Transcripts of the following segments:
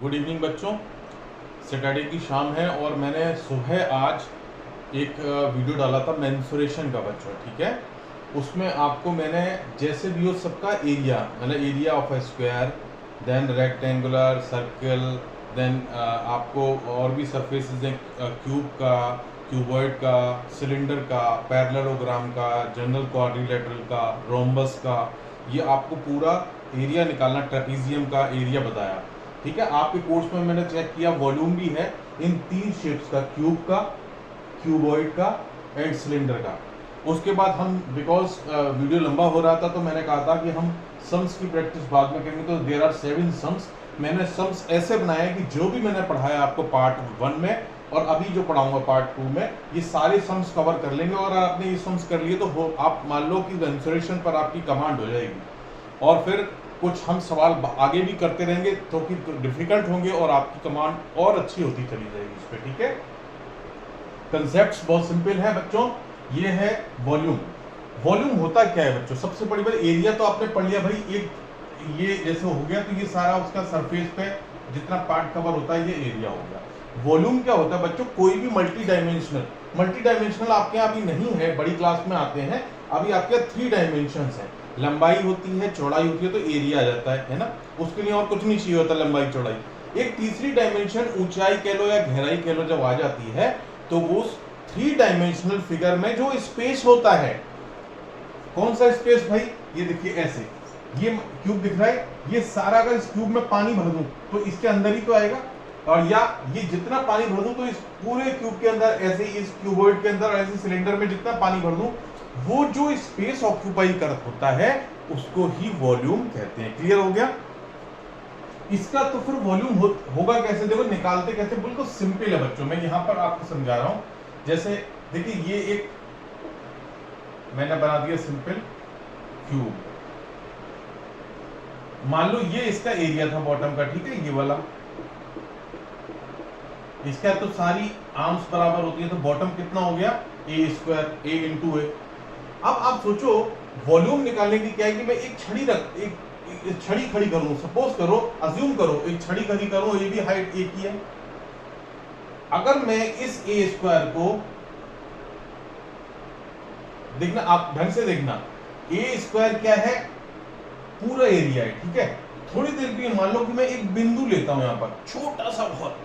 Good evening बच्चों। Saturday की शाम है और मैंने सुबह आज एक वीडियो डाला था मेंसुरेशन का बच्चों, ठीक है। उसमें आपको मैंने जैसे भी हो सबका एरिया, मतलब area of a square, then rectangular, circle, then आपको और भी सरफेसेस हैं, क्यूब का, क्यूबॉइड का, सिलेंडर का, पैरेललोग्राम का, जनरल क्वाड्रिलेटरल का, रोम्बस का, ये आपको पूरा एरिया निकालना, ट्रेपीजियम का एरिया बताया, ठीक है। आपके कोर्स में मैंने चेक किया वॉल्यूम भी है इन तीन शेप्स का, क्यूब का, क्यूबॉइड का एंड सिलेंडर का। उसके बाद हम बिकॉज वीडियो लंबा हो रहा था तो मैंने कहा था कि हम सम्स की प्रैक्टिस बाद में करेंगे। तो देयर आर 7 सम्स। मैंने सम्स ऐसे बनाए कि जो भी मैंने पढ़ाया आपको पार्ट 1 में और अभी जो पढ़ाऊंगा पार्ट 2 में, ये सारे सम्स कवर कर लेंगे। और आपने ये सम्स कर लिए तो आप मान लो कि मेंसुरेशन पर आपकी कमांड हो जाएगी। और फिर कुछ हम सवाल आगे भी करते रहेंगे तो कि डिफिकल्ट होंगे और आपकी कमांड और अच्छी होती चली जाएगी इस पर, ठीक है। कंसेप्ट बहुत सिंपल है बच्चों। ये है वॉल्यूम। वॉल्यूम होता क्या है बच्चों? सबसे बड़ी बात, एरिया तो आपने पढ़ लिया भाई, एक ये जैसे हो गया तो ये सारा उसका सरफेस पे जितना पार्ट कवर होता है ये एरिया हो गया। वॉल्यूम क्या होता है बच्चों? कोई भी मल्टी डायमेंशनल आपके यहाँ अभी नहीं है, बड़ी क्लास में आते हैं। अभी आपके 3 डायमेंशन है, लंबाई होती है, चौड़ाई होती है, तो एरिया आ जाता है ना। उसके लिए और कुछ नहीं चाहिए होता, लंबाई चौड़ाई। एक तीसरी डायमेंशन ऊंचाई कह लो या गहराई कह लो, जब आ जाती है तो वो 3 डायमेंशनल फिगर में जो स्पेस होता है, कौन सा स्पेस भाई? ये देखिए ऐसे, ये क्यूब दिख रहा है, ये सारा अगर इस क्यूब में पानी भर दूं तो इसके अंदर ही तो आएगा। और या ये जितना पानी भर दूं तो इस पूरे क्यूब के अंदर, ऐसे इस क्यूबॉइड के अंदर, ऐसे सिलेंडर में जितना पानी भर दूं, वो जो स्पेस ऑक्यूपाई कर होता है उसको ही वॉल्यूम कहते हैं। क्लियर हो गया? इसका तो फिर वॉल्यूम होगा कैसे? देखो निकालते कैसे, बिल्कुल सिंपल है बच्चों। मैं यहां पर आपको समझा रहा हूं। जैसे देखिए ये एक मैंने बना दिया सिंपल क्यूब। मान लो ये इसका एरिया था बॉटम का, ठीक है, ये वाला। इसका तो सारी आर्म्स बराबर होती है, तो बॉटम कितना हो गया? ए स्क्वायर, ए इंटू ए। अब आप सोचो वॉल्यूम निकालने की क्या है कि मैं एक छड़ी खड़ी करूं, सपोज करो, अज्यूम करो एक छड़ी खड़ी करूं, ये भी हाइट ए की है। अगर मैं इस ए स्क्वायर को, देखना आप ढंग से देखना, ए स्क्वायर क्या है? पूरा एरिया है, ठीक है। थोड़ी देर के लिए मान लो कि मैं एक बिंदु लेता हूं यहां पर, छोटा सा बहुत,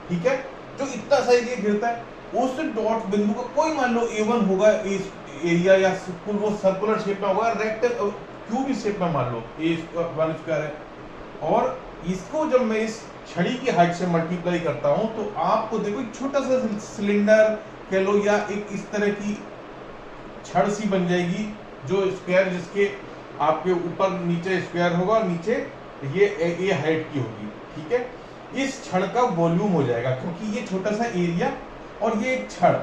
ठीक है, जो इतना सा एरिया घेरता है। उस डॉट बिंदु का कोई मान लो A1 होगा, एरिया, या वो सर्कुलर शेप में होगा, रेक्टेंगल क्यूब शेप में मान लो A1 स्क्वायर है। और इसको जब मैं इस छड़ी की हाइट से मल्टीप्लाई करता हूं तो आपको देखो एक छोटा सा सिलेंडर कह लो या एक इस तरह की छड़ सी बन जाएगी, जो स्क्वायर, जिसके आपके ऊपर नीचे स्क्वायर होगा और नीचे ये हाइट की होगी, ठीक है। इस छड़ का वॉल्यूम हो जाएगा, क्योंकि ये छोटा सा एरिया और ये एक छड़,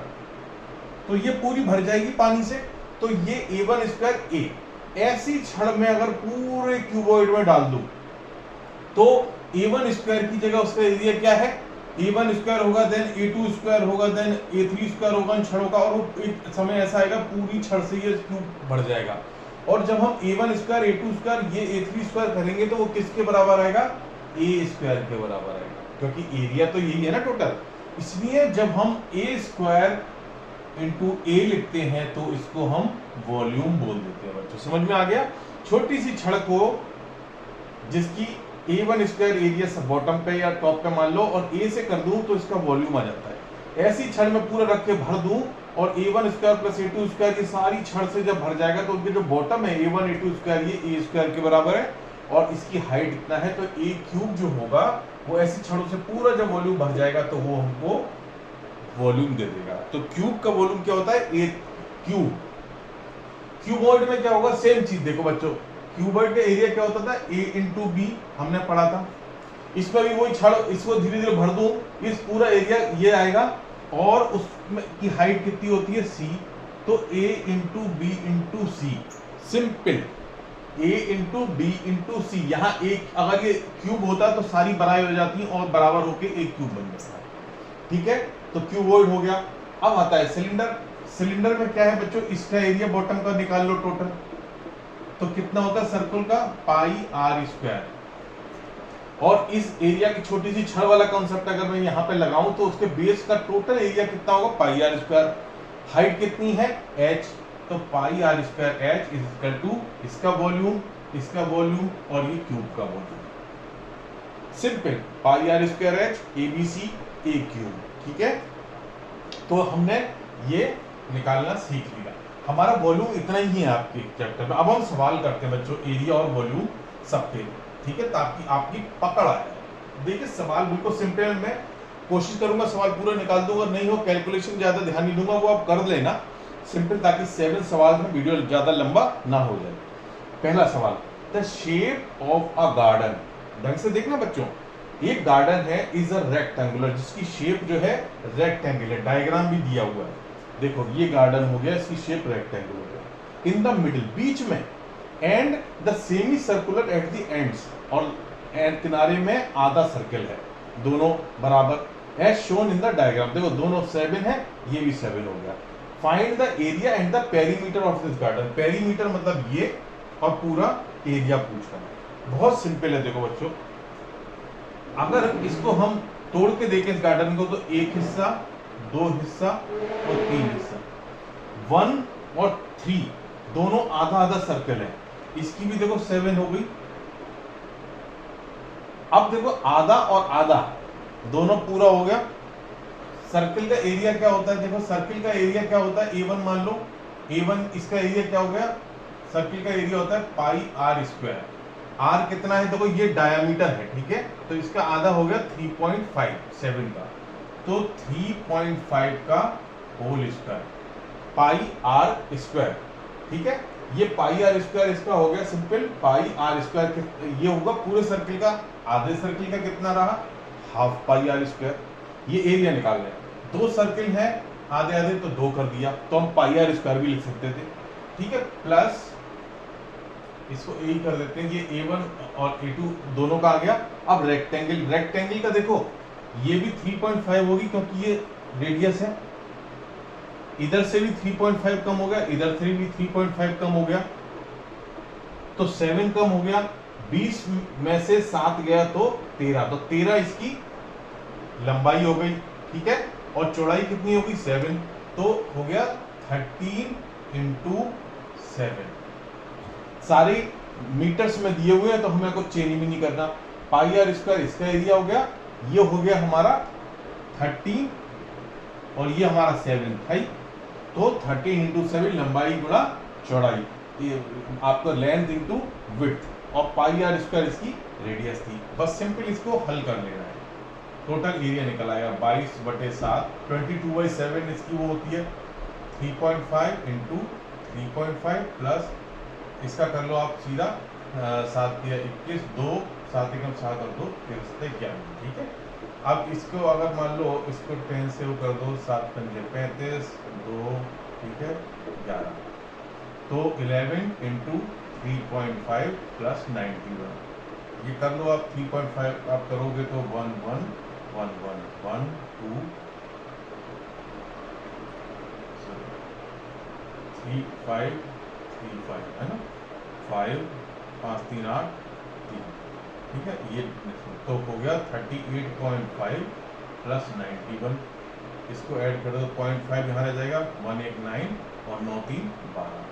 तो ये पूरी भर जाएगी पानी से। तो ये A1 स्क्वायर ए, ऐसी छड़ में अगर पूरे क्यूबॉइड में डाल दूं तो A1 स्क्वायर की जगह उसका एरिया क्या है? A1 स्क्वायर होगा, देन A2 स्क्वायर होगा, देन A3 स्क्वायर होगा इन छड़ों का। और वो एक समय ऐसा आएगा पूरी छड़ से ये क्यूब भर जाएगा। और जब हम A1 स्क्वायर, A2 स्क्वायर, ये A3 स्क्वायर करेंगे तो वो किसके बराबर आएगा? A स्क्वायर के बराबर आएगा, क्योंकि एरिया तो यही है ना टोटल। इसलिए जब हम A स्क्वायर इंटू ए लिखते हैं तो इसको हम वॉल्यूम बोल देते हैं बच्चों। समझ में आ गया? छोटी सी छड़ को जिसकी A1 स्क्वायर एरिया सब बॉटम पे या टॉप पे मान लो, और A से कर दूं तो इसका वॉल्यूम आ जाता है। ऐसी छड़ में पूरा रख के भर दूं और A1 square plus A2 square, ये सारी छड़ से जब भर जाएगा तो उनके जो बॉटम है A1 A2 स्क्वायर, ये A स्क्वायर के बराबर है और इसकी हाइट इतना है। तो A क्यूब जो होगा वो ऐसी छड़ों से पूरा जब वॉल्यूम भर जाएगा तो वो हमको वॉल्यूम दे देगा। तो क्यूब का वॉल्यूम क्या होता है? ए क्यूब। क्यूबॉइड में क्या होगा? सेम चीज। देखो बच्चों, क्यूबॉइड का एरिया क्या होता था? ए इंटू बी, हमने पढ़ा था। इसमें भी वही छड़, इसको धीरे धीरे भर दूं, इस पूरा एरिया ये आएगा और उसमें की हाइट कितनी होती है? सी। तो ए इंटू बी इंटू सी, सिंपल। ए इंटू बी इंटू सी। यहाँ एक अगर ये क्यूब होता तो सारी बराबर हो जाती और बराबर होके एक क्यूब बन जाता, ठीक है। तो क्यूबॉइड हो गया। अब आता है सिलेंडर। सिलेंडर में क्या है बच्चों? इसका एरिया बॉटम का निकाल लो टोटल, तो कितना होता है सर्कल का? पाई आर स्क्वायर। और इस एरिया की छोटी सी छड़ वाला कॉन्सेप्ट अगर मैं यहाँ पे लगाऊं तो उसके बेस का टोटल एरिया कितना होगा, पाई आर स्क्वायर। हाइट कितनी है, h, तो pi r square h is equal to इसका वॉल्यूम और ये क्यूब का volume. Simple, pi r square h ABC A cube. ठीक है, तो हमने ये निकालना सीख लिया। हमारा वॉल्यूम इतना ही है आपके चैप्टर में। अब हम सवाल करते हैं बच्चों, एरिया और वॉल्यूम सबके, ठीक है, ताकि आपकी पकड़ आए। देखिए सवाल बिल्कुल सिंपल, मैं कोशिश करूंगा सवाल पूरा निकाल दूंगा, नहीं हो कैलकुलेशन ज्यादा ध्यान नहीं दूंगा, वो आप कर लेना सिंपल, ताकि 7 सवाल में वीडियो ज्यादा लंबा ना हो जाए। पहला सवाल, the shape of a garden. ढंग से देखना बच्चों, एक गार्डन है इज अ रेक्टेंगुलर, जिसकी शेप जो है रेक्टेंगुलर, डायग्राम भी दिया हुआ है। देखो ये गार्डन हो गया, इसकी शेप रेक्टेंगुलर है। इन द मिडिल, बीच में, and the semi circular at the ends, और किनारे में आधा सर्कल है, दोनों बराबर, as shown in the diagram. देखो दोनों 7 है, ये भी 7 हो गया। Find the area and the perimeter of this garden. Perimeter मतलब ये, और पूरा एरिया पूछ रहा है। बहुत सिंपल है। देखो बच्चों, अगर इसको हम तोड़ के देखें इस गार्डन को, तो एक हिस्सा, 2 हिस्सा और 3 हिस्सा, 1 और 3 दोनों आधा आधा सर्कल है। इसकी भी देखो 7 हो गई। अब देखो आधा और आधा दोनों पूरा हो गया। सर्कल का एरिया क्या होता है, देखो सर्कल का एरिया क्या होता है, A1 मान लो, A1 इसका एरिया क्या हो गया, सर्कल का एरिया होता है पाई आर स्क्वायर। आर कितना है, देखो ये डायामीटर है, ठीक है, तो इसका आधा हो गया 3.57 का, तो 3.5 का whole square pi r square. ठीक है, ये पाई आर स्क्वायर इसका हो गया सिंपल, पाई आर स्क्वायर ये होगा पूरे सर्कल का, आधे सर्कल का कितना रहा, हाफ पाई आर स्क्वायर। ये एरिया निकाल रहे हैं, 2 सर्कल है आधे आधे, तो 2 कर दिया, तो हम पाई आर स्क्वायर भी लिख सकते थे। ठीक है, प्लस इसको ए कर देते हैं, ये A1 और A2 दोनों का आ गया। अब रेक्टेंगल का देखो, ये भी 3.5 होगी क्योंकि ये रेडियस है, इधर से भी 3.5 कम हो गया, इधर से भी 3.5 कम हो गया, तो 7 कम हो गया, 20 में से 7 गया तो 13, तो 13 इसकी लंबाई हो गई। ठीक है, और चौड़ाई कितनी होगी 7, तो हो गया 13 × 7। सारे मीटर्स में दिए हुए हैं, तो हमें कुछ चेंज भी नहीं करना। पाई आर स्क्वायर इसका एरिया हो गया, ये हो गया हमारा 13 और ये हमारा 7 था, तो 13 × 7 लंबाई गुणा चौड़ाई, ये आपका लेंथ इनटू विड्थ, और पाई आर स्क्वायर इसकी रेडियस थी। बस सिंपल इसको हल कर लेना है, टोटल एरिया निकल आएगा 22/7, 22/7 इसकी वो होती है 3.5 × 3.5 प्लस इसका कर लो आप सीधा 7 × 21, 2 7 × 7 और 2 11। ठीक है, अब इसको अगर मान लो इसको 10 से वो कर दो, 7 × 5 = 35, 2 ठीक है 11, तो 11 × 3.5 प्लस 91, ये कर लो आप। 3.5 आप करोगे तो 1 1 1 1 1 2 3 5 3 5 है ना, 5 5 3 8 3। ठीक है, ये तो हो गया 38.5 प्लस 91, इसको ऐड कर दो, 0.5 यहाँ रह जाएगा, 1 1 9 और 9 3 12।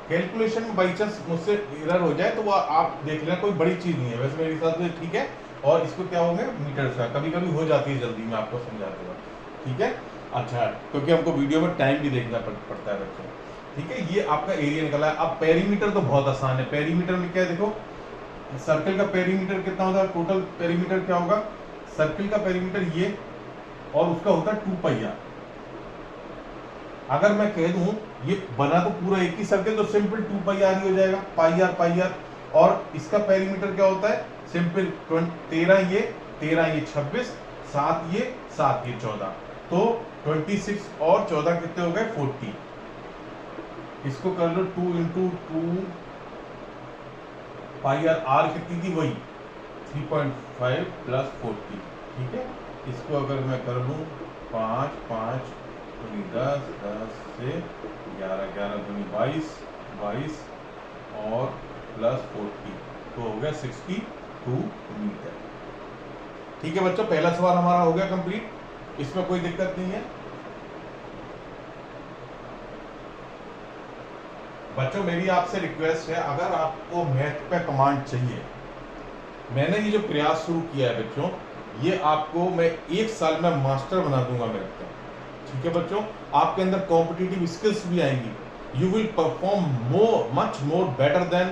कैलकुलेशन में बाई चांस मुझसे एरर हो जाए तो वो आप देख लेना, कोई बड़ी चीज नहीं है, वैसे मेरे हिसाब से ठीक है। और इसको क्या हो गया मीटर का, कभी कभी हो जाती है जल्दी में, आपको समझाते वक्त। ठीक है, अच्छा, क्योंकि हमको वीडियो में टाइम भी देखना पड़ता है बच्चों। ठीक है, ये आपका एरिया निकला है। अब पेरीमीटर तो बहुत आसान है। पेरीमीटर में क्या है, देखो सर्कल का पेरीमीटर कितना होता है, टोटल पेरीमीटर क्या होगा, सर्कल का पेरीमीटर ये, और उसका होता है 2 पाई आर। अगर मैं कह दूं ये बना तो पूरा एक ही सर्कल, तो सिंपल 2 पाई आर ही हो जाएगा, पाई आर। और इसका पेरीमीटर क्या होता है, सिंपल 13 ये 26, 7 ये 14, तो 26 और 14 कितने हो गए 40। इसको कर लो 2 × 2 पाई आर कितनी थी, वही 3.5 प्लस 40। ठीक है, इसको अगर मैं कर लूँ 5 5 दूनी 10 10 से 11 11 दूनी 22 22 और प्लस 40, तो हो गया 62 मीटर। ठीक है बच्चों, पहला सवाल हमारा हो गया कंप्लीट, इसमें कोई दिक्कत नहीं है। बच्चों मेरी आपसे रिक्वेस्ट है, अगर आपको मैथ पे कमांड चाहिए, मैंने ये जो प्रयास शुरू किया है बच्चों, ये आपको मैं 1 साल में मास्टर बना दूंगा मैथ का। ठीक है बच्चों, आपके अंदर कॉम्पिटिटिव स्किल्स भी आएंगी, you will perform much more better than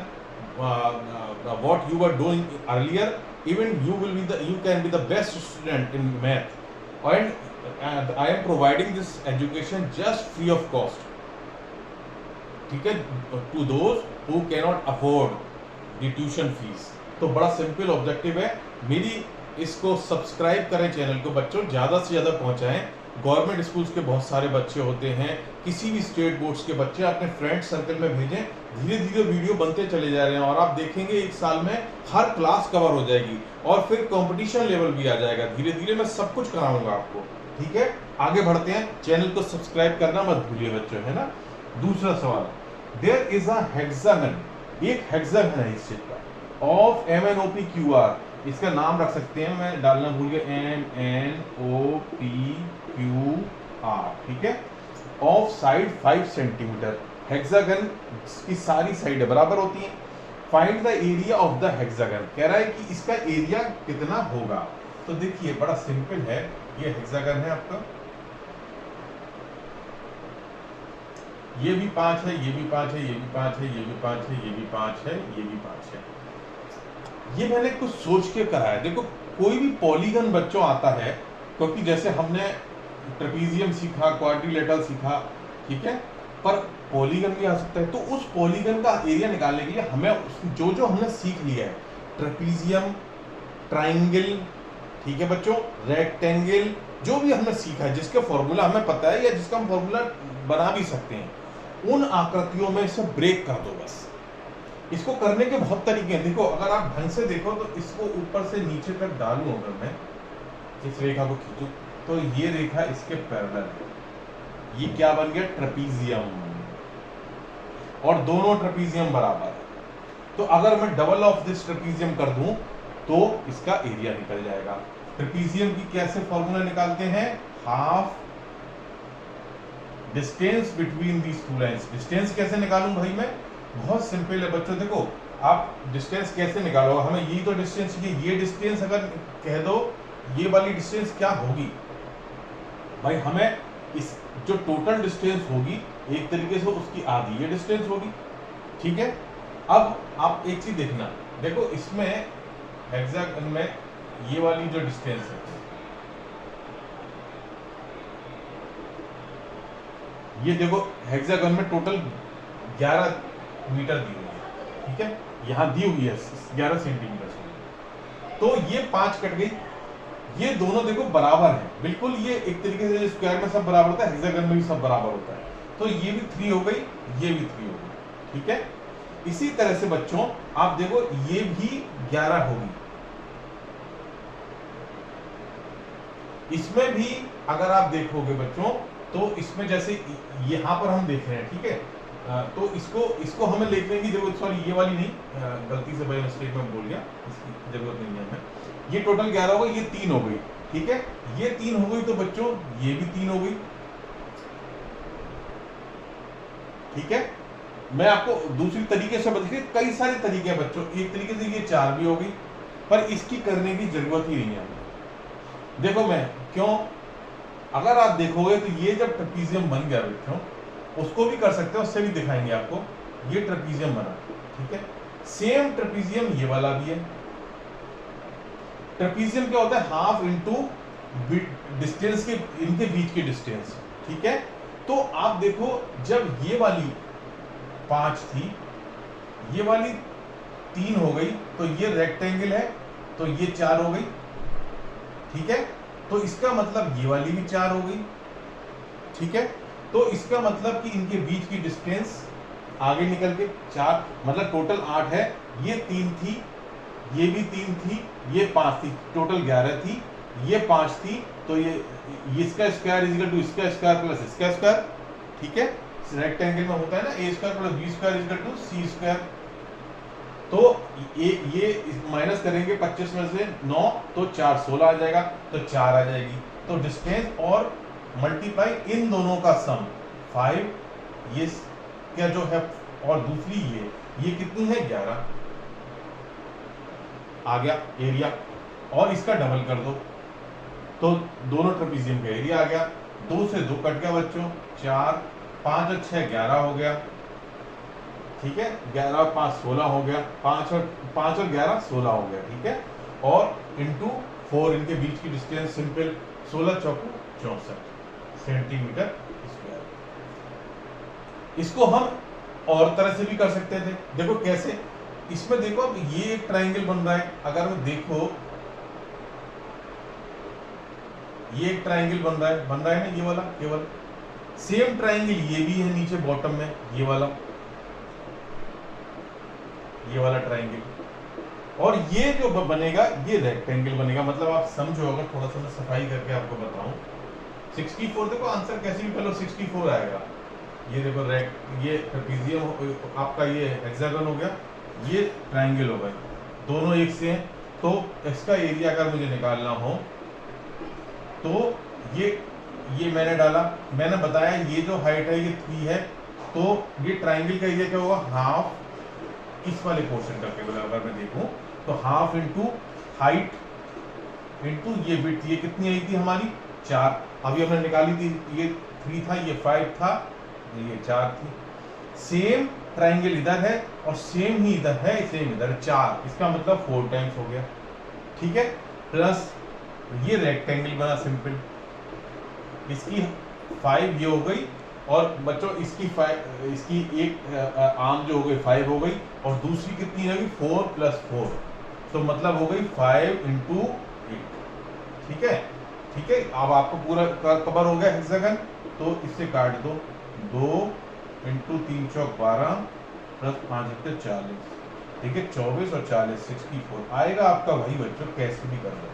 what you were doing earlier, even you can be the best student in math, and I am providing this education just free of cost, ठीक है, to those who cannot afford the tuition fees. तो बड़ा simple objective है मेरी, इसको subscribe करें channel को बच्चों, ज़्यादा से ज़्यादा पहुंचाएं। गवर्नमेंट स्कूल्स के बहुत सारे बच्चे होते हैं, किसी भी स्टेट बोर्ड्स के बच्चे अपने फ्रेंड सर्कल में भेजें, धीरे धीरे वीडियो बनते चले जा रहे हैं और आप देखेंगे 1 साल में हर क्लास कवर हो जाएगी और फिर कंपटीशन लेवल भी आ जाएगा। धीरे धीरे मैं सब कुछ कराऊंगा आपको। ठीक है, आगे बढ़ते हैं, चैनल को सब्सक्राइब करना मत भूलिए बच्चों, है ना। दूसरा सवाल, देयर इज अ हेक्सागन, एक हेक्सागन है इस चित्र का, ऑफ MNOPQR, इसका नाम रख सकते हैं, मैं डालना भूल गया, MNOPQR, ठीक है, ऑफ साइड 5 सेंटीमीटर। हेक्सागन की सारी साइडें बराबर होती हैं। Find the area of the hexagon, कह रहा है कि इसका एरिया कितना होगा। तो देखिए बड़ा सिंपल है, ये हेक्सागन है आपका, ये भी 5 है, ये भी 5 है, ये भी 5 है, ये भी 5 है, ये भी 5 है, ये भी 5 है। ये मैंने कुछ सोच के करा है। देखो कोई भी पॉलीगन बच्चों आता है, क्योंकि जैसे हमने ट्रेपीजियम सीखा, क्वाड्रिलेटरल सीखा, ठीक है, पर पॉलीगन भी आ सकता है। तो उस पॉलीगन का एरिया निकालने के लिए हमें जो जो हमने सीख लिया है, ट्रेपीजियम, ट्राइंगल, ठीक है बच्चों, रेक्टेंगल, जो भी हमने सीखा है, जिसका फॉर्मूला हमें पता है या जिसका हम फॉर्मूला बना भी सकते हैं, उन आकृतियों में इसे ब्रेक कर दो बस। इसको करने के बहुत तरीके हैं। देखो अगर आप ढंग से देखो तो इसको ऊपर से नीचे तक डालूं, अगर मैं इस रेखा को खींचूं तो ये रेखा इसके पैरेलल है, ये क्या बन गया, ट्रेपीजियम, और दोनों ट्रेपीजियम बराबर है। तो अगर मैं डबल ऑफ दिस ट्रेपीजियम कर दूं तो इसका एरिया निकल जाएगा। ट्रेपीजियम की कैसे फॉर्मूला निकालते हैं, half distance between these two lines. Distance कैसे निकालूं भाई मैं, बहुत सिंपल है बच्चों। देखो आप डिस्टेंस कैसे निकालोगे, हमें यही तो डिस्टेंस चाहिए। ये डिस्टेंस अगर कह दो, ये वाली डिस्टेंस क्या होगी भाई, हमें इस जो टोटल डिस्टेंस होगी एक तरीके से उसकी आधी ये डिस्टेंस होगी। ठीक है, अब आप एक चीज देखना, देखो इसमें हेक्सागन में ये वाली जो डिस्टेंस है, ये देखो हेक्सागन में टोटल 11 मीटर दी हुई है, ठीक है, यहाँ दी हुई है 11 सेंटीमीटर से। तो ये 5 कट गई, ये दोनों देखो बराबर है बिल्कुल, ये एक तरीके से स्क्वायर में सब बराबर होता है, हेक्सागन में भी सब बराबर होता है। तो ये भी 3 हो गई, ये भी 3 हो गई, ठीक है। इसी तरह से बच्चों आप देखो ये भी 11 होगी, इसमें भी अगर आप देखोगे बच्चों तो इसमें जैसे यहाँ पर हम देख रहे हैं, ठीक है, तो इसको हमें लिखने की जरूरत, सॉरी ये वाली नहीं, गलती से बाय मिस्टेक में बोल गया, इसकी जरूरत नहीं है हमें। ये टोटल 11 हो गई, ये 3 हो गई, ठीक है, ये 3 हो गई, तो बच्चों ये भी 3 हो गई, ठीक है। मैं आपको दूसरी तरीके से बताइए, कई सारे तरीके हैं बच्चों, एक तरीके से ये 4 भी हो गई, पर इसकी करने की जरूरत ही नहीं है। देखो मैं क्यों, अगर आप देखोगे तो ये जब ट्रेपीजियम बन गया बच्चों, उसको भी कर सकते हैं, उससे भी दिखाएंगे आपको। ये ट्रेपीजियम बना, ठीक है, सेम ट्रेपीजियम ये वाला भी है। ट्रेपीजियम क्या होता है, हाफ इनटू डिस्टेंस के, इनके बीच की डिस्टेंस, ठीक है। तो आप देखो जब ये वाली 5 थी, ये वाली 3 हो गई, तो ये रेक्टेंगल है, तो ये 4 हो गई, ठीक है। तो इसका मतलब ये वाली भी 4 हो गई, ठीक है। तो इसका मतलब कि इनके बीच की डिस्टेंस आगे निकल के 4, मतलब टोटल 8 है। ये 3 थी, ये भी 3 थी, ये 5 थी, टोटल 11 थी, ये 5 थी, तो ये इसका स्क्वायर इक्वल टू इसका स्क्वायर प्लस इसका स्क्वायर, ठीक है। रेक्टेंगल में होता है ना, a square plus b square equal to c square, तो ये माइनस करेंगे 25 में से 9, तो 4 16 आ जाएगा, तो 4 आ जाएगी। तो डिस्टेंस और मल्टीप्लाई इन दोनों का सम 5 ये क्या जो है, और दूसरी ये कितनी है 11 आ गया एरिया, और इसका डबल कर दो तो दोनों ट्रेपेजियम का एरिया आ गया। 2 से 2 कट गया बच्चों, 4 5 और 6 11 हो गया, ठीक है। 11 और 5 16 हो गया, 5 और 11 16 हो गया, ठीक है। और इंटू 4 इनके बीच की डिस्टेंस सिंपल 16 चौको 64 सेंटीमीटर स्क्वायर। इसको हम और तरह से भी कर सकते थे, देखो कैसे। इसमें देखो अब ये एक ट्राइंगल बन रहा है, अगर मैं देखो ये एक ट्राइंगल बन रहा है ना, ये वाला केवल सेम ट्राइंगल ये भी है नीचे बॉटम में, ये वाला ट्राइंगल, और ये जो बनेगा ये रेक्टेंगल बनेगा। मतलब आप समझो, अगर थोड़ा सा मैं सफाई करके आपको बताऊं, 64 देखो आंसर कैसे भी पहले 64 आएगा। ये देखो ये ट्रेपेजियम आपका ये हेक्सागन हो गया, ये ट्राइंगल हो गया, दोनों एक से हैं। तो इसका एरिया अगर मुझे निकालना हो तो ये मैंने डाला, मैंने बताया ये जो हाइट है ये 3 है, तो ये ट्राइंगल का एरिया क्या होगा, हाफ इस वाले पोर्शन का केवल अगर मैं देखूं तो हाफ इंटू हाइट इंटू ये विड्थ, ये कितनी आई थी हमारी 4, अभी हमने निकाली थी, ये 3 था, ये 5 था, ये 4 थी। सेम ट्राइंगल इधर है और सेम ही इधर है, सेम इधर 4, इसका मतलब 4 टाइम्स हो गया, ठीक है। प्लस ये रेक्टेंगल बना सिंपल, इसकी 5 ये हो गई, और बच्चों इसकी एक आर्म जो हो गई 5 हो गई, और दूसरी कितनी रहेगी 4 + 4, तो मतलब हो गई 5 × 8, ठीक है। अब आपको पूरा कवर हो गया हेक्सागन, तो इससे काट दो, 2 × 3 = 12 + 5 = 40, ठीक है। 24 और 40 64 आएगा आपका, वही बच्चों कैसे भी कर लो,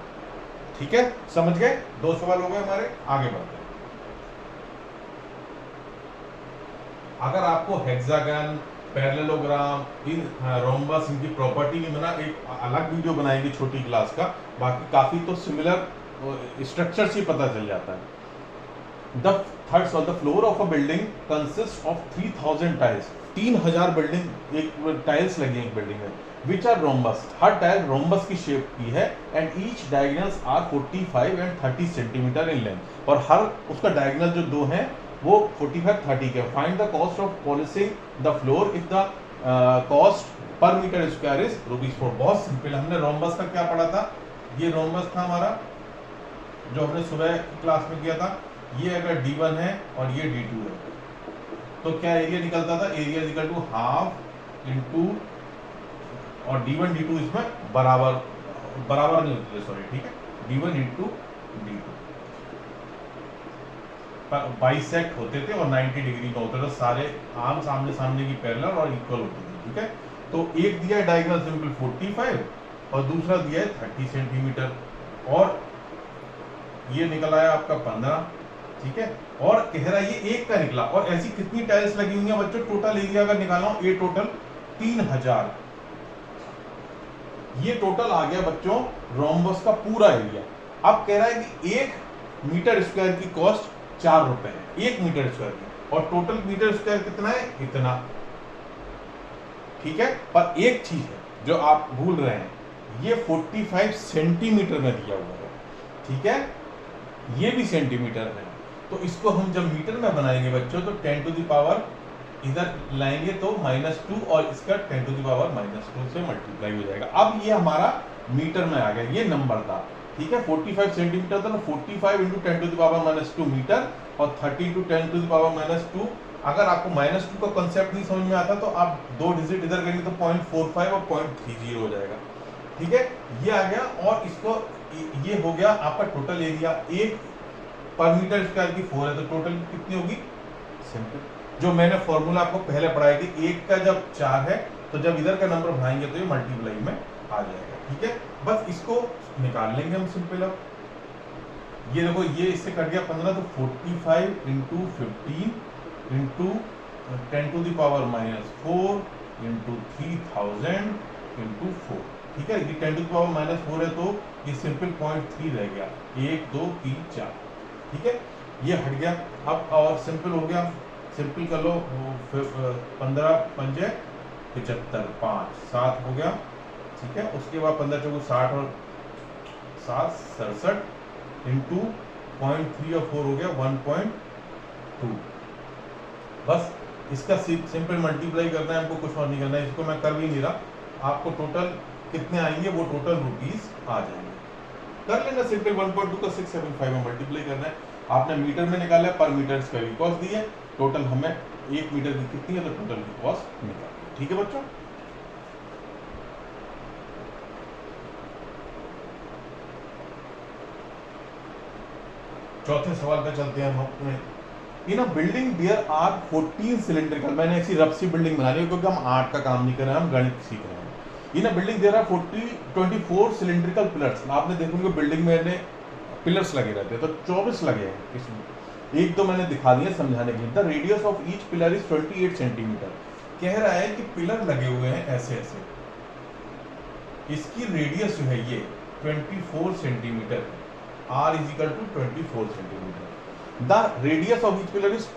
ठीक है। समझ गए, 2 सवाल हो गए हमारे, आगे बढ़ते हैं। अगर आपको हेक्सागन, पैरेललोग्राम, इन रोम्बस, इनकी प्रॉपर्टी में बना एक अलग वीडियो बनाएगी छोटी क्लास का, बाकी काफी तो सिमिलर स्ट्रक्चर से पता चल जाता है। The thirds of the floor of a building consist of 3000 tiles, 3000 building एक टाइल्स लगी है एक बिल्डिंग में, विच आर रोम्बस, हर टाइल रोम्बस की शेप की है, and each diagonals are 45 and 30 centimetre in length, और हर उसका डायगोनल जो दो हैं वो 45-30 के। Find the cost of polishing the floor if the cost per metre square is ₹4। बहुत सिंपल, हमने रोम्बस का क्या पढ़ा था, ये रोम्बस था हमारा जो हमने सुबह क्लास में किया था। ये अगर D1 है और ये D2 है, तो क्या एरिया निकलता था, area equal to half into, और D1 D2 इसमें बराबर नहीं होते, सॉरी, ठीक है, D1 × D2 बाइसेक्ट होते थे और 90 डिग्री में होते थे, सारे आर्म सामने सामने की पैरेलल और इक्वल होती थी, ठीक है। तो एक दिया है डायगोनल सिंपल 45 और दूसरा दिया है 30 सेंटीमीटर, और ये निकल आया आपका 15, ठीक है। और कह रहा है ये एक का निकला, और ऐसी कितनी टाइल्स लगी हुई है बच्चों, टोटल एरिया अगर निकाला हो, ये टोटल 3000, ये टोटल आ गया बच्चों रोम्बस का पूरा एरिया। अब कह रहा है कि 1 मीटर स्क्वायर की कॉस्ट 4 रुपए है, 1 मीटर स्क्वायर की, और टोटल मीटर स्क्वायर कितना है, इतना, ठीक है। पर एक चीज है जो आप भूल रहे हैं, ये 45 सेंटीमीटर में दिया हुआ है, ठीक है, ये भी सेंटीमीटर है, तो इसको हम जब मीटर में बनाएंगे बच्चों तो 10 टू द पावर इधर लाएंगे तो -2, और इसका 10 टू द पावर -2 से मल्टीप्लाई हो जाएगा। अब ये हमारा मीटर में आ गया, ये नंबर था, ठीक है। 45 सेंटीमीटर था, 45 × 10 टू द पावर -2 मीटर, और 30 × 10 टू द पावर -2। अगर आपको -2 का कॉन्सेप्ट नहीं समझ में आता तो आप 2 डिजिट इधर करेंगे तो 0.45 और 0.30 हो जाएगा, ठीक है। ये आ गया, और इसको ये हो गया आपका टोटल एरिया। 1 पर मीटर स्क्वायर की 4 है, तो टोटल कितनी होगी, सिंपल जो मैंने फॉर्मूला आपको पहले पढ़ाई थी, 1 का जब 4 है तो जब इधर का नंबर बढ़ाएंगे तो ये मल्टीप्लाई में आ जाएगा, ठीक है। बस इसको निकाल लेंगे हम सिंपल। अब ये देखो, ये इससे कट गया 15, तो 45 × 15 × 10 टू द पावर -4 × 3000 इंटू 4, ठीक है। ये 10 टू द पावर -4 है तो ये सिंपल 0.3 रह गया, 1 2 3 4, ठीक है, ये हट गया। अब और सिंपल हो गया, सिंपल कर लो, 15 पंजे 75, 5 7 हो गया, ठीक है। उसके बाद 15 चौको 60 और 7 67 इंटू 0.3 और 4 हो गया 1.2। बस इसका सिंपल मल्टीप्लाई करना है, हमको कुछ और नहीं करना है, इसको मैं कर भी नहीं रहा। आपको टोटल कितने आएंगे वो टोटल रुपीस आ जाएंगे, कर लेना सिंपल। 1.2 का 675 में मल्टीप्लाई करना है। आपने मीटर में निकाला है, पर मीटर स्क्वायर की कॉस्ट दी है, टोटल हमें 1 मीटर की कितनी है तो टोटल की कॉस्ट निकाल, ठीक है बच्चों। चौथे सवाल पे चलते हैं हम अपने। इन a building there are 14 cylindrical, मैंने ऐसी रफ सी बिल्डिंग बना ली है क्योंकि हम आर्ट का काम नहीं कर रहे हैं, हम गणित सीख रहे हैं। In a building there are 24 cylindrical pillars, आपने देखोगे बिल्डिंग में पिलर्स लगे रहते हैं, तो 24 लगे हैं इसमें, एक तो मैंने दिखा दिया समझाने के लिए। The radius of each pillar is 28 centimetre. कह रहा है कि पिलर लगे हुए हैं ऐसे ऐसे, इसकी रेडियस जो है ये 24 सेंटीमीटर है, r is equal to 24 centimetre. The radius of each pillar is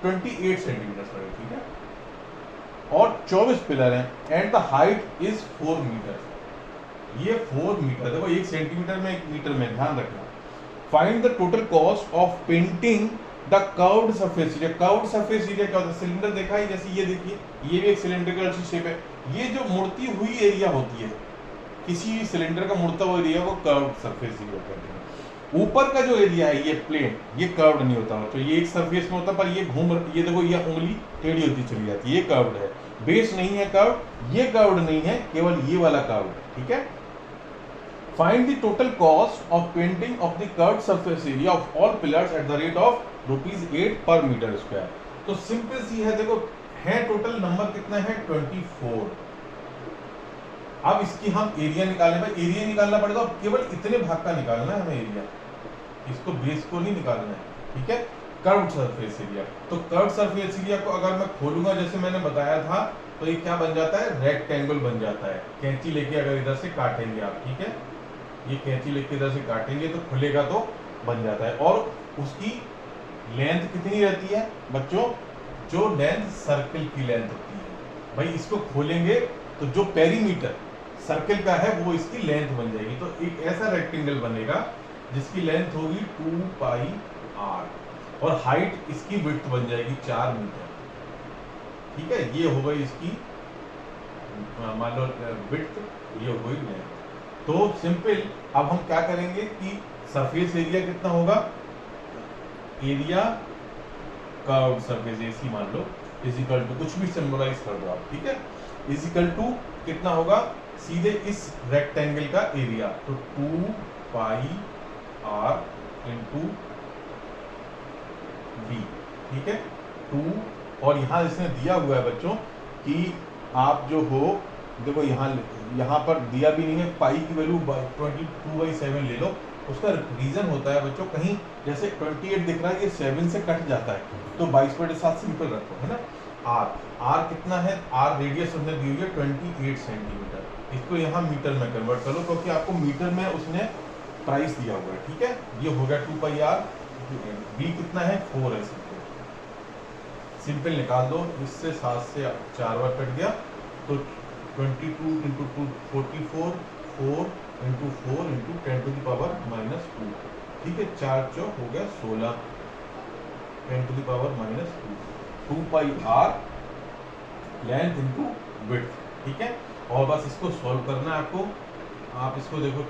28 centimetre, ठीक है, और 24 पिलर हैं, and the height is 4 metre. ये 4 मीटर, देखो 1 सेंटीमीटर में 1 मीटर में, ध्यान रखना। Find the total cost of painting the curved surface area. Curved surface area क्या होता है? सिलेंडर देखा है, जैसे ये देखिए, ये भी एक सिलेंडरिकल सी शेप है। ये जो मुड़ती हुई एरिया होती है, किसी भी सिलेंडर का मुड़ता हुआ एरिया को कर्व्ड सरफेस एरिया कहते हैं। ऊपर का जो एरिया है ये प्लेन, ये कर्व्ड नहीं होता, तो ये एक सरफेस में होता है, पर ये घूम, ये देखो ये उंगली टेढ़ी होती चली जाती है, ये कर्व्ड है। बेस नहीं है कर्व्ड, ये कर्व्ड नहीं है, केवल ये वाला कर्व्ड है, ठीक है। Find the total cost of painting of the curved surface area of all pillars at the rate of ₹8 पर मीटर स्क्वायर। तो सिंपल सी है, देखो है टोटल नंबर कितना है 24। अब इसकी हम एरिया निकालें, भाई एरिया निकालना पड़ेगा, केवल इतने भाग का निकालना है हमें एरिया, इसको बेस को नहीं निकालना है, ठीक है। कर्व्ड सरफेस एरिया, तो कर्व्ड सरफेस एरिया को अगर मैं खोलूंगा जैसे मैंने बताया था, तो ये क्या बन जाता है? रेक्टेंगल बन जाता है। कैंची लेके अगर इधर से काटेंगे आप, ठीक है, ये कैंची लेके इधर से काटेंगे तो खुलेगा, तो बन जाता है। और उसकी लेंथ कितनी रहती है बच्चों? जो लेंथ सर्कल की लेंथ होती है, भाई इसको खोलेंगे तो जो पेरीमीटर सर्कल का है वो इसकी लेंथ बन जाएगी। तो एक ऐसा रेक्टेंगल बनेगा जिसकी लेंथ होगी 2πr और हाइट इसकी विड्थ बन जाएगी 4 मीटर, ठीक है। ये हो गई इसकी मान लो विड्थ, ये हो गई लेंथ। तो सिंपल, अब हम क्या करेंगे कि सरफेस एरिया कितना होगा, एरिया कर्व्ड सरफेस एसी मान लो इज इक्वल टू, कुछ भी सिंबलाइज कर दो आप, ठीक है, इज इक्वल टू कितना होगा, सीधे इस रेक्टेंगल का एरिया, तो 2πr इंटू b, ठीक है, 2। और यहाँ इसने दिया हुआ है बच्चों कि आप जो हो, देखो यहाँ पर दिया भी नहीं है, पाई की वैल्यू 22/7 ले लो। उसका रीजन होता है बच्चों, कहीं जैसे 28 दिख रहा है, ये 7 से कट जाता है, तो 22/7 सिंपल रखो, है ना। आर कितना है? आर रेडियस उसने दी हुई है 28 सेंटीमीटर। इसको यहाँ मीटर में कन्वर्ट कर लो, क्योंकि आपको मीटर में उसने प्राइस दिया हुआ है, ठीक है। ये हो गया 2πr, बी कितना है? 4 है। सिंपल निकाल दो, इससे 7 से 4 बार कट गया, तो 22 into 2 44, 4 into 4 into 10 to the power -2, ठीक है, 4 चौक हो गया 16, 10 to the power -2, 2πr length into width, ठीक है। और बस इसको सॉल्व करना है आपको। आप इसको देखो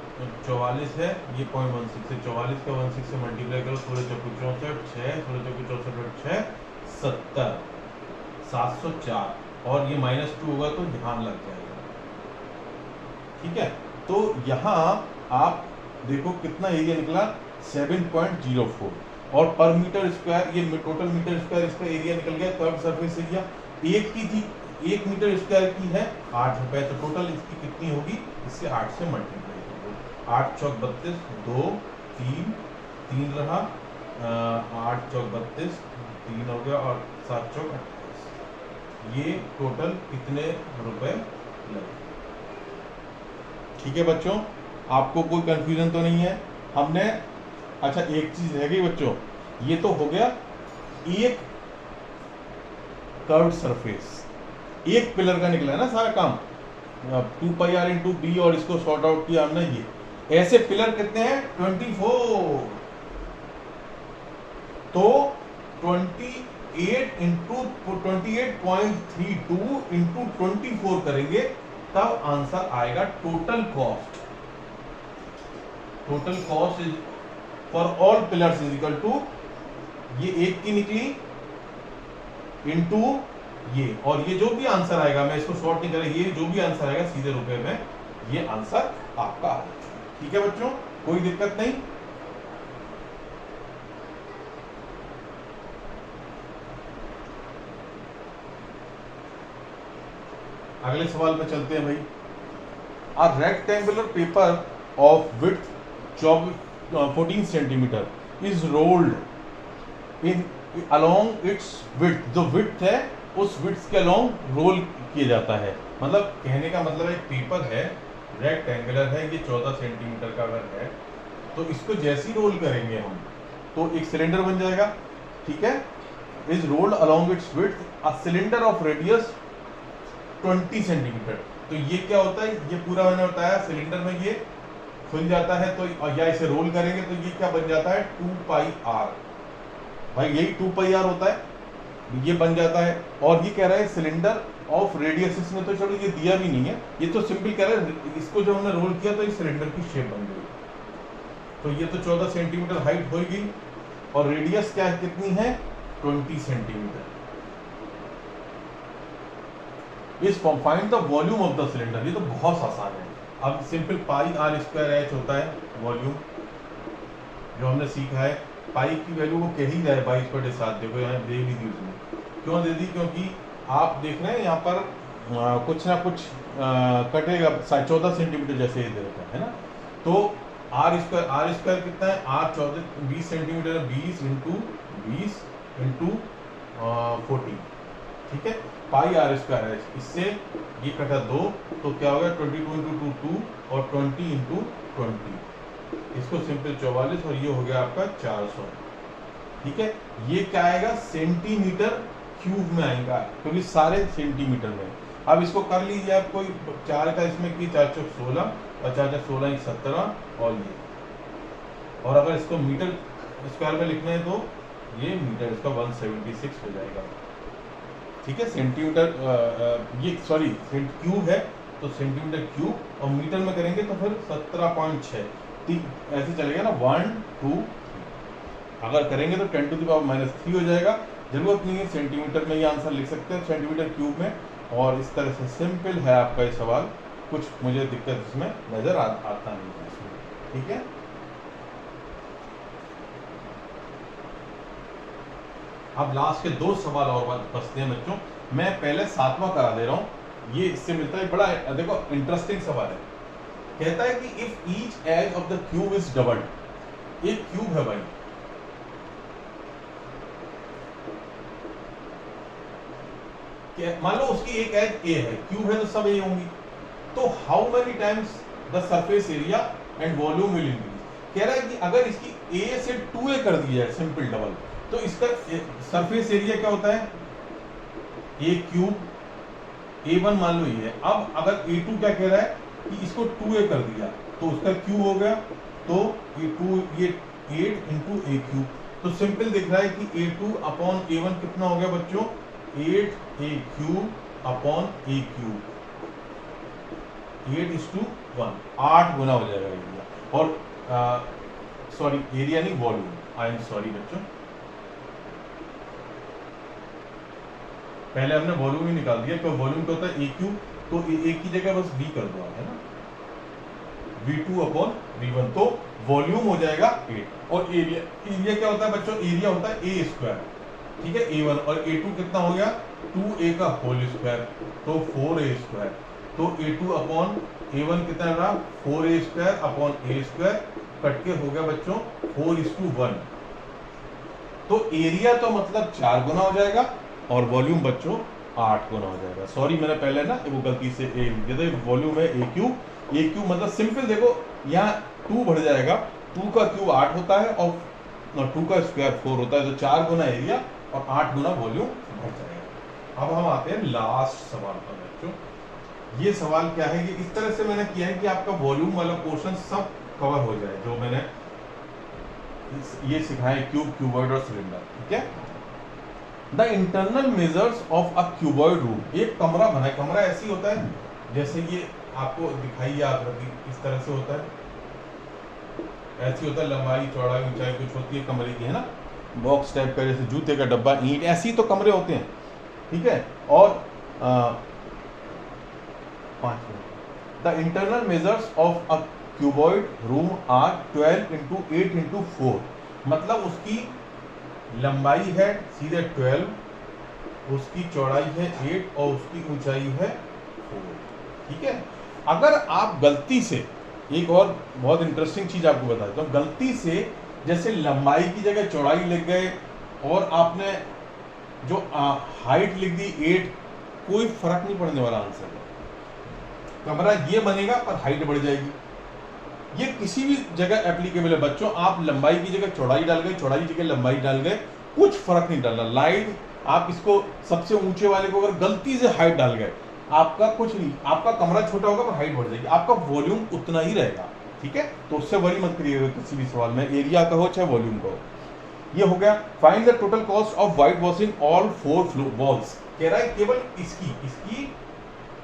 44 है, ये 0.16 है, 44 का 16 से मल्टीप्लाई करो, 16 चौको 64, 6, 16 चौको 64, 6, 70, 704, और ये -2 होगा तो ध्यान लग जाएगा, ठीक है। तो यहाँ आप देखो कितना एरिया निकला, 7.04, और पर मीटर स्क्वायर, ये टोटल मीटर स्क्वायर इसका एरिया निकल गया। कर्व्ड सरफेस एरिया एक की थी, 1 मीटर स्क्वायर की है 8 रुपए, तो टोटल इसकी कितनी होगी, इससे 8 से मल्टीप्लाई करो, 8 चौक 32, 2 3 3 रहा, 8 चौक 32, 3 हो गया, और 7 चौक 28। ये टोटल कितने रुपए लगे? ठीक है बच्चों, आपको कोई कंफ्यूजन तो नहीं है? हमने अच्छा एक चीज रह गई बच्चों, ये तो हो गया एक कर्व्ड सरफेस, एक पिलर का निकला है ना सारा काम, 2 पाई आर इंटू बी, और इसको सॉर्ट आउट किया हमने। ये ऐसे पिलर कितने हैं? 24। तो 28 इंटू 28.32 इंटू 24 करेंगे तब आंसर आएगा total cost. Total cost is for all pillars is equal to, ये एक की निकली इंटू ये, और ये जो भी आंसर आएगा, मैं इसको शॉर्ट नहीं करें, ये जो भी आंसर आएगा सीधे रुपए में ये आंसर आपका आ जाएगा। ठीक है बच्चों, कोई दिक्कत नहीं। अगले सवाल पे चलते हैं भाई। A rectangular paper of width 14 centimetre is rolled in along it's width, जो विड्थ है उस विड्थ के अलोंग रोल किया जाता है। मतलब कहने का मतलब एक पेपर है, रेक्टेंगुलर है, ये 14 सेंटीमीटर का अगर है, तो इसको जैसे ही रोल करेंगे हम तो एक सिलेंडर बन जाएगा। ठीक है, is rolled along it's width a cylinder of radius 20 centimetre. तो ये क्या होता है, ये पूरा मैंने बताया सिलेंडर में ये खुल जाता है, तो या इसे रोल करेंगे तो ये क्या बन जाता है 2 पाई आर। भाई यही 2 पाई आर होता है, ये बन जाता है। और ये कह रहा है सिलेंडर ऑफ रेडियस, इसमें तो चलो ये दिया भी नहीं है, ये तो सिंपल कह रहा है इसको जब हमने रोल किया तो इस सिलेंडर की शेप बन गई। तो ये तो 14 सेंटीमीटर हाइट होगी और रेडियस क्या कितनी है 20 सेंटीमीटर। इस find the volume of the cylinder, ये तो बहुत आसान है। अब simple pi r square h होता है वॉल्यूम, जो हमने सीखा है। पाई की वैल्यू को कह ही जाए 22/7, देखो यहाँ दे दी थी उसने, क्यों दे दी, क्योंकि आप देख रहे हैं यहाँ पर कुछ ना कुछ कटेगा 14 सेंटीमीटर जैसे ही दे रखा है ना। तो आर स्क्वायर कितना है, आर 20 सेंटीमीटर है, 20 इंटू 20 इंटू 40। ठीक है, पाई आर स्क्वायर है, इससे ये कटा 2 तो क्या होगा 22 इंटू 2 और 20 इंटू 20, इसको सिंपल 44 और ये हो गया आपका 400। ठीक है, ये क्या आएगा सेंटीमीटर क्यूब में आएगा, क्योंकि सारे सेंटीमीटर में। अब इसको कर लीजिए आप, कोई 4 का इसमें की 4 चौक 16 और 4 चौक 16 17 और ये, और अगर इसको मीटर स्क्वायर में लिखना है तो ये मीटर, इसका 176 हो जाएगा। ठीक है, सेंटीमीटर ये सॉरी क्यूब है तो सेंटीमीटर क्यूब, और मीटर में करेंगे तो फिर 17.6 ऐसे चलेगा ना, 1 2 अगर करेंगे तो 10⁻³ हो जाएगा। जरूरत नहीं है सेंटीमीटर में, ये आंसर लिख सकते हैं सेंटीमीटर क्यूब में। और इस तरह से सिंपल है आपका ये सवाल, कुछ मुझे दिक्कत इसमें नजर आता नहीं है इसमें। ठीक है, अब लास्ट के 2 सवाल और बचते हैं बच्चों। मैं पहले 7वां करा दे रहा हूं, ये इससे मिलता है, बड़ा देखो इंटरेस्टिंग सवाल है। कहता है कि if each edge of the cube is doubled, एक क्यूब है भाई, मान लो उसकी एक एज ए है, क्यूब है तो सब ए होंगी, तो how many times the surface area and volume will increase. कह रहा है कि अगर इसकी ए से 2a कर दिया है सिंपल डबल, तो इसका सरफेस एरिया क्या होता है, ए क्यूब, a1 मान लो ये है। अब अगर a2 क्या कह रहा है कि इसको 2a कर दिया तो उसका क्यूब हो गया, तो ये 8 इंटू ए क्यूब। तो सिंपल दिख रहा है कि a2 अपॉन a1 कितना हो गया बच्चों, 8a cube upon a cube, 8:1, 8 गुना हो जाएगा एरिया। और सॉरी एरिया नहीं वॉल्यूम, आई एम सॉरी बच्चों, पहले हमने वॉल्यूम ही निकाल दिया, क्योंकि वॉल्यूम क्या होता है a क्यूब, तो a की जगह बस v कर दो, है ना, v2 अपॉन v1, तो वॉल्यूम हो जाएगा 8। और एरिया क्या होता है बच्चों, एरिया होता है a स्क्वायर। ठीक है, a1 और a2 कितना हो गया 2a का होल स्क्वायर, तो 4a स्क्वायर। तो a2 अपॉन a1 कितना रहा 4a square upon a square, cut के हो गया बच्चों 4:1। तो एरिया तो मतलब 4 गुना हो जाएगा और वॉल्यूम बच्चों 8 गुना हो जाएगा। सॉरी मैंने पहले ना वो गलती से ए लिख दिया था, वॉल्यूम है a क्यूब ये क्यूब मतलब सिंपल देखो, यहाँ 2 बढ़ जाएगा, 2 का क्यूब 8 होता है और 2 का स्क्वायर 4 होता है, तो 4 गुना एरिया और 8 गुना वॉल्यूम बढ़ जाएगा। अब हम आते हैं लास्ट सवाल पर बच्चों। ये सवाल क्या है, कि इस तरह से मैंने किया है कि आपका वॉल्यूम वाला पोर्शन सब कवर हो जाए, जो मैंने ये सिखाया क्यूब, क्यूबॉइड और सिलेंडर, ठीक है। The internal measures of a cuboid room, एक कमरा बना है, कमरा ऐसी होता है जैसे ये आपको दिखाई आकृति इस तरह से होता है, ऐसी होता है, लंबाई चौड़ाई ऊंचाई कुछ होती है कमरे की, है ना, बॉक्स टाइप का, जैसे जूते का डब्बा, ईंट, ऐसी तो कमरे होते हैं, ठीक है। और 5 minute, the internal measures of a cuboid room are 12 into 8 into 4, मतलब उसकी लंबाई है सीधे 12, उसकी चौड़ाई है 8 और उसकी ऊंचाई है 4, ठीक है। अगर आप गलती से, एक और बहुत इंटरेस्टिंग चीज आपको बताता हूँ, गलती से जैसे लंबाई की जगह चौड़ाई लिख गए और आपने जो हाइट लिख दी 8, कोई फर्क नहीं पड़ने वाला आंसर में। कमरा ये बनेगा पर हाइट बढ़ जाएगी। ये किसी भी जगह एप्लीकेबल है बच्चों, आप लंबाई की जगह चौड़ाई डाल गए, चौड़ाई की जगह लंबाई डाल गए, कुछ फर्क नहीं डालना। लाइट आप इसको सबसे ऊंचे वाले को अगर गलती से हाइट डाल गए, आपका कुछ नहीं, आपका कमरा छोटा होगा पर हाइट बढ़ जाएगी, आपका वॉल्यूम उतना ही रहेगा, ठीक है। तो उससे वरी मत करिएगा किसी भी सवाल में, एरिया का हो चाहे वॉल्यूम का हो। ये हो गया। Find the total cost of white washing all 4 walls, कह रहा है केवल इसकी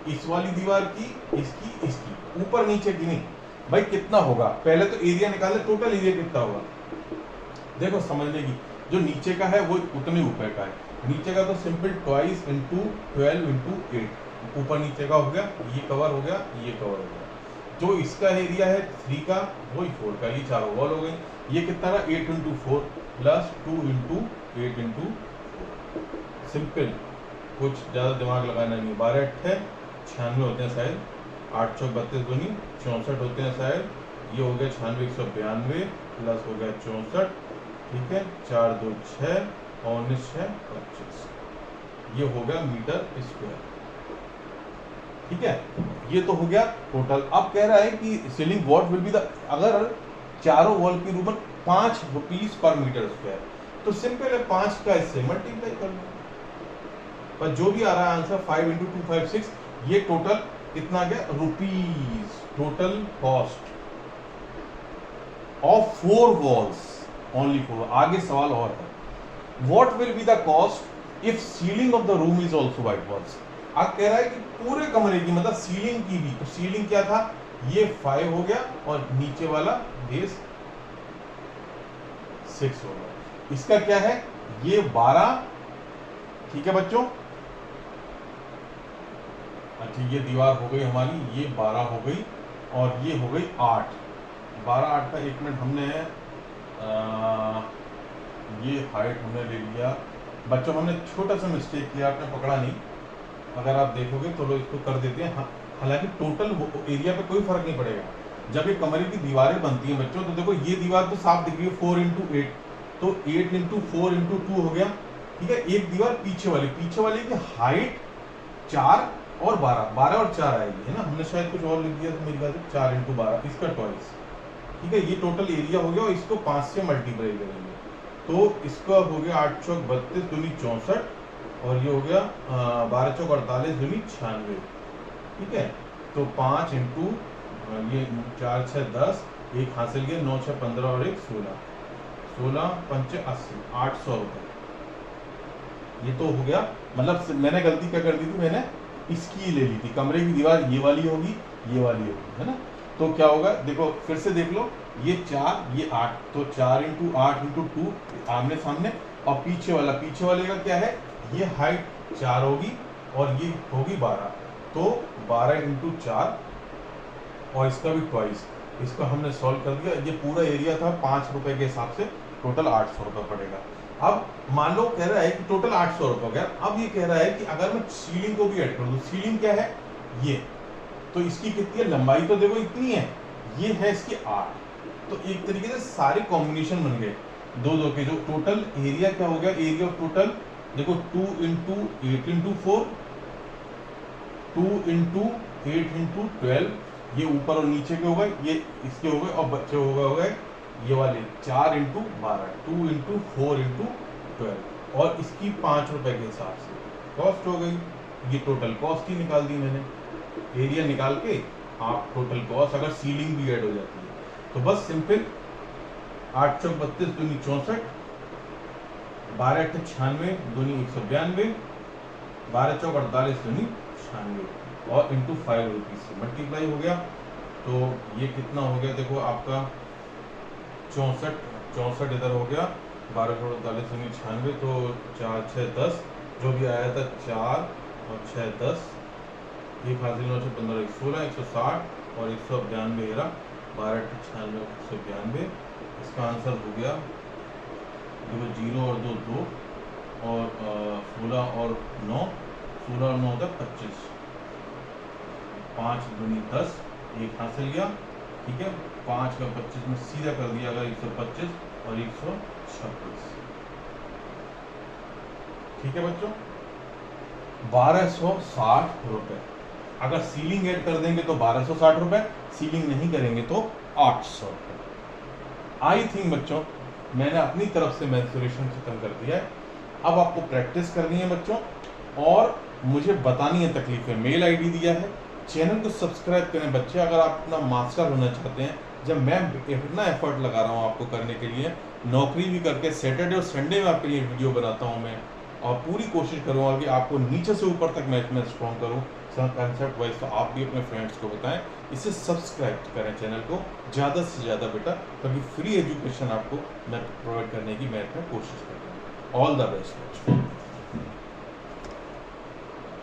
इस वाली दीवार की, इसकी ऊपर नीचे की नहीं। भाई कितना होगा, पहले तो एरिया निकाले, टोटल एरिया कितना होगा, देखो समझने की, जो नीचे का है वो उतने ऊपर का है, नीचे का तो सिंपल ट्वाइस इंटू 12 इंटू 8, ऊपर नीचे का हो गया, ये कवर हो गया, ये कवर हो गया। जो इसका एरिया है 3 का, वही 4 का, ये चारों वॉल हो गई। ये कितना रहा 8 into 4 plus 2 into 8 into 4, simple, कुछ ज़्यादा दिमाग लगाना नहीं। 12 8 96 होते हैं शायद, 8 चौक 32 दूनी 64 होते हैं शायद, ये हो गया 96 192 प्लस हो गया 64, ठीक है, 4 2 6 और 19 6 25, ये हो गया मीटर स्क्वायर, ठीक है। ये तो हो गया टोटल। अब कह रहा है कि ceiling what will be the, अगर चारों वॉल की room 5 rupees per metre square, तो सिंपल है 5 का इससे मल्टीप्लाई कर लो, पर जो भी आ रहा है आंसर 5 इंटू 256, ये टोटल कितना गया rupees, total cost of 4 walls, only 4। आगे सवाल और है, what will be the cost if ceiling of the room is also white walls. अब कह रहा है कि पूरे कमरे की, मतलब सीलिंग की भी, तो सीलिंग क्या था, ये 5 हो गया और नीचे वाला बेस 6 हो गया। इसका क्या है, ये 12, ठीक है बच्चों। अच्छा ये दीवार हो गई हमारी, ये 12 हो गई और ये हो गई 8, 12 8 का 1 मिनट, हमने ये हाइट हमने ले लिया बच्चों, हमने छोटा सा मिस्टेक किया, आपने पकड़ा नहीं, अगर आप देखोगे तो लोग इसको कर देते हैं। हालांकि टोटल एरिया पे कोई फर्क नहीं पड़ेगा। जब ये कमरे की दीवारें बनती हैं बच्चों, तो देखो ये दीवार तो साफ दिख रही है 4 इंटू 8, तो 8 इंटू 4 इंटू 2 हो गया, ठीक है। एक दीवार पीछे वाली की हाइट 4 और 12 और 4 आएगी, है ना, हमने शायद कुछ और लिख दिया था मेरी बात, 4 इंटू 12, इसका ट्वाइस, ठीक है। ये टोटल एरिया हो गया और इसको 5 से मल्टीप्लाई करेंगे, तो इसका हो गया 8 चौक 32 दूनी 64 और ये हो गया 12 चौक 48 दूनी 96, ठीक है। तो 5 इंटू ये 4 6 10, एक हासिल गया, 9 6 15 और 1 16, 16 5 80, 800 रुपये। ये तो हो गया, मतलब मैंने गलती क्या कर दी थी, मैंने इसकी ले ली थी, कमरे की दीवार ये वाली होगी, ये वाली होगी, है ना। तो क्या होगा, देखो फिर से देख लो, ये 4 ये 8, तो 4 इंटू 8 इंटू 2 आमने सामने, और पीछे वाले का क्या है, ये हाइट 4 होगी और ये होगी 12, तो 12 इंटू 4 और इसका भी ट्वाइस, इसको हमने सॉल्व कर दिया। ये पूरा एरिया था 5 रुपए के हिसाब से, टोटल 800 रुपये पड़ेगा। अब मान लो कह रहा है कि टोटल 800 रुपये हो गया। अब ये कह रहा है कि अगर मैं सीलिंग को भी ऐड कर दूं, सीलिंग क्या है ये, तो इसकी कितनी है, लंबाई तो देखो इतनी है, ये है इसकी 8, तो एक तरीके से सारे कॉम्बिनेशन बन गए दो के, जो टोटल एरिया क्या हो गया, एरिया ऑफ टोटल देखो 2 इंटू 8 इंटू 4, 2 इंटू 8 इंटू 12, ये ऊपर और नीचे के हो गए, ये इसके हो गए, और बच्चे हो गए ये वाले 4 × 12, 2 × 4 × 12, और इसकी 5 रुपए के हिसाब से कॉस्ट हो गई। ये टोटल कॉस्ट ही निकाल दी मैंने, एरिया निकाल के आप टोटल कॉस्ट, अगर सीलिंग भी ऐड हो जाती है तो बस सिंपल 8 चौक 32 दूनी 64, 12 अट्ठे 96 दूनी 192, 12 चौक 48 दूनी 96 और इंटू 5 रुपीज से मल्टीप्लाई हो गया। तो ये कितना हो गया, देखो आपका 64 इधर हो गया, 12 चौक 48 दूनी 96, तो 4 6 10 जो भी आया था 4 और 6 10, एक हासिल 9 से 15 16 160 और 192 रहा, 12 अट्ठे 96 192। इसका आंसर हो गया, देखो 0 और 2 2 और 16 और 9, 16 और 9 होता 25, 5 दूनी 10, एक हासिल गया, ठीक है। 5 का 25 में सीधा कर दिया अगर 125 और 126, ठीक है बच्चों। 1260 रुपए, अगर सीलिंग ऐड कर देंगे तो 1260 रुपए, सीलिंग नहीं करेंगे तो 800 रुपए। आई थिंक बच्चों मैंने अपनी तरफ से मेंसुरेशन खत्म कर दिया है। अब आपको प्रैक्टिस करनी है बच्चों, और मुझे बतानी है तकलीफें। मेल आईडी दिया है, चैनल को सब्सक्राइब करें बच्चे। अगर आप अपना मास्टर होना चाहते हैं, जब मैं इतना एफर्ट लगा रहा हूँ आपको करने के लिए, नौकरी भी करके सैटरडे और संडे में आपके लिए वीडियो बनाता हूँ मैं, और पूरी कोशिश करूँगा कि आपको नीचे से ऊपर तक मैथ में स्ट्रॉन्ग करूँ कंसेप्ट वाइज। तो आप भी अपने फ्रेंड्स को बताएं, इसे सब्सक्राइब करें चैनल को ज़्यादा से ज़्यादा बेटा, ताकि फ्री एजुकेशन आपको मैं प्रोवाइड करने की मैं कोशिश कर रहा हूँ। ऑल द बेस्ट बच्चों।